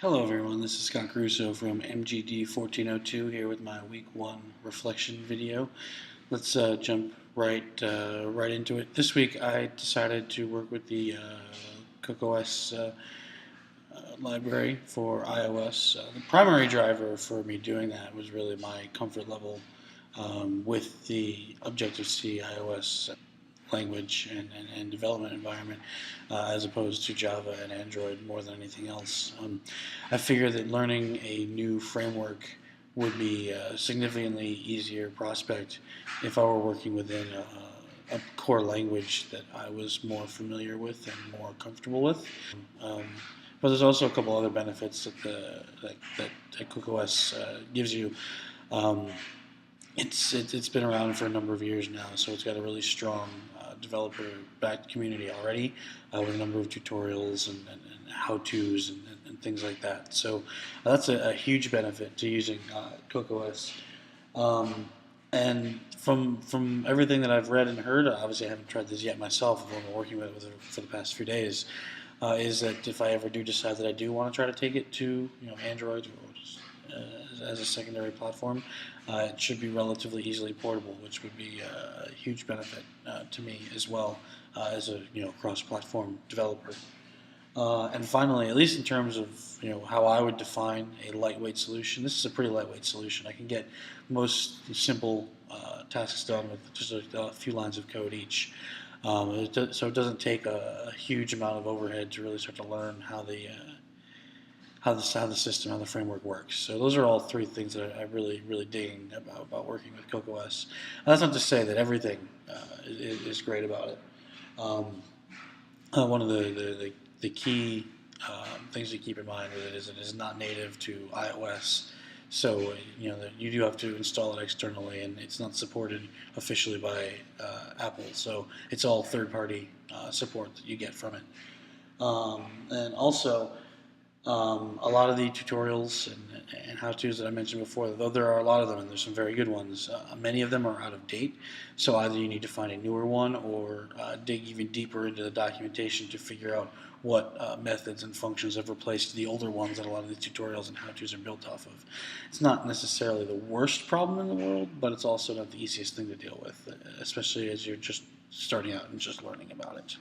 Hello everyone, this is Caruso from MGD 1402 here with my week 1 reflection video. Let's jump right into it. This week I decided to work with the CocoaOS library for iOS. The primary driver for me doing that was really my comfort level with the Objective-C iOS language and development environment as opposed to Java and Android more than anything else. I figure that learning a new framework would be a significantly easier prospect if I were working within a core language that I was more familiar with and more comfortable with. But there's also a couple other benefits that CocoaOS gives you. It's been around for a number of years now, so it's got a really strong developer-backed community already with a number of tutorials and how-tos and things like that. So that's a huge benefit to using CocoaOS. And from everything that I've read and heard, obviously I haven't tried this yet myself. I've only been working with it for the past few days. Is that if I ever do decide that I do want to try to take it to Android or just, as a secondary platform, it should be relatively easily portable, which would be a huge benefit to me as well as a cross-platform developer. And finally, at least in terms of how I would define a lightweight solution, this is a pretty lightweight solution. I can get most simple tasks done with just a few lines of code each. So it doesn't take a huge amount of overhead to really start to learn how the system, how the framework works. So those are all three things that I really digging about working with CocoaOS. That's not to say that everything is great about it. One of the key things to keep in mind is it is not native to iOS. So you do have to install it externally, and it's not supported officially by Apple. So it's all third-party support that you get from it. And also, a lot of the tutorials and how-tos that I mentioned before, though there are a lot of them, and there's some very good ones, many of them are out of date. So either you need to find a newer one or dig even deeper into the documentation to figure out what methods and functions have replaced the older ones that a lot of the tutorials and how-tos are built off of. It's not necessarily the worst problem in the world, but it's also not the easiest thing to deal with, especially as you're just starting out and just learning about it.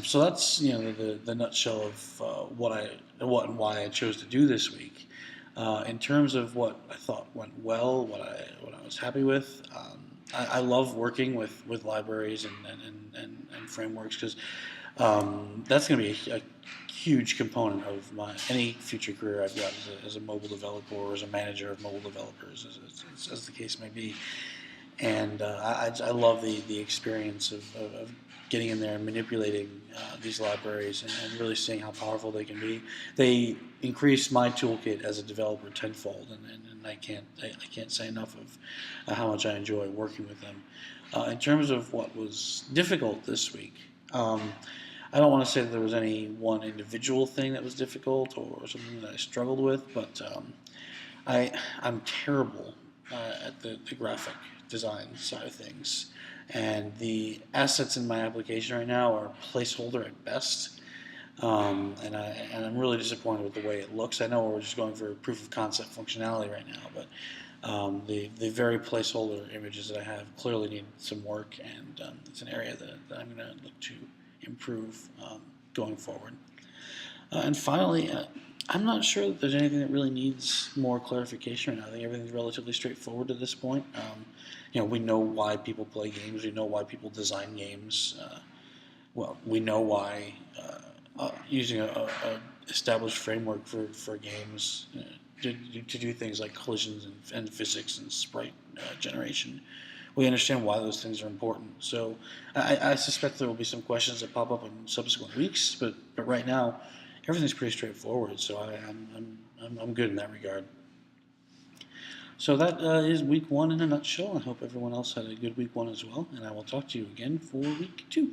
So that's the nutshell of what and why I chose to do this week. In terms of what I thought went well, what I was happy with, I love working with libraries and frameworks because that's going to be a huge component of any future career I've got as a mobile developer or as a manager of mobile developers, as the case may be. And I love the experience of getting in there and manipulating these libraries and really seeing how powerful they can be. They increase my toolkit as a developer tenfold, and I can't say enough of how much I enjoy working with them. In terms of what was difficult this week, I don't want to say that there was any one individual thing that was difficult or something that I struggled with, but I'm terrible at the graphic design side of things, and the assets in my application right now are placeholder at best, and I'm really disappointed with the way it looks. I know we're just going for proof of concept functionality right now, but the very placeholder images that I have clearly need some work, and it's an area that I'm going to look to improve going forward. And finally, I'm not sure that there's anything that really needs more clarification right now. I think everything's relatively straightforward at this point. We know why people play games. We know why people design games. We know why using a established framework for games to do things like collisions and physics and sprite generation. We understand why those things are important. So I suspect there will be some questions that pop up in subsequent weeks, but right now everything's pretty straightforward. So I'm good in that regard. So that is week 1 in a nutshell. I hope everyone else had a good week 1 as well, and I will talk to you again for week 2.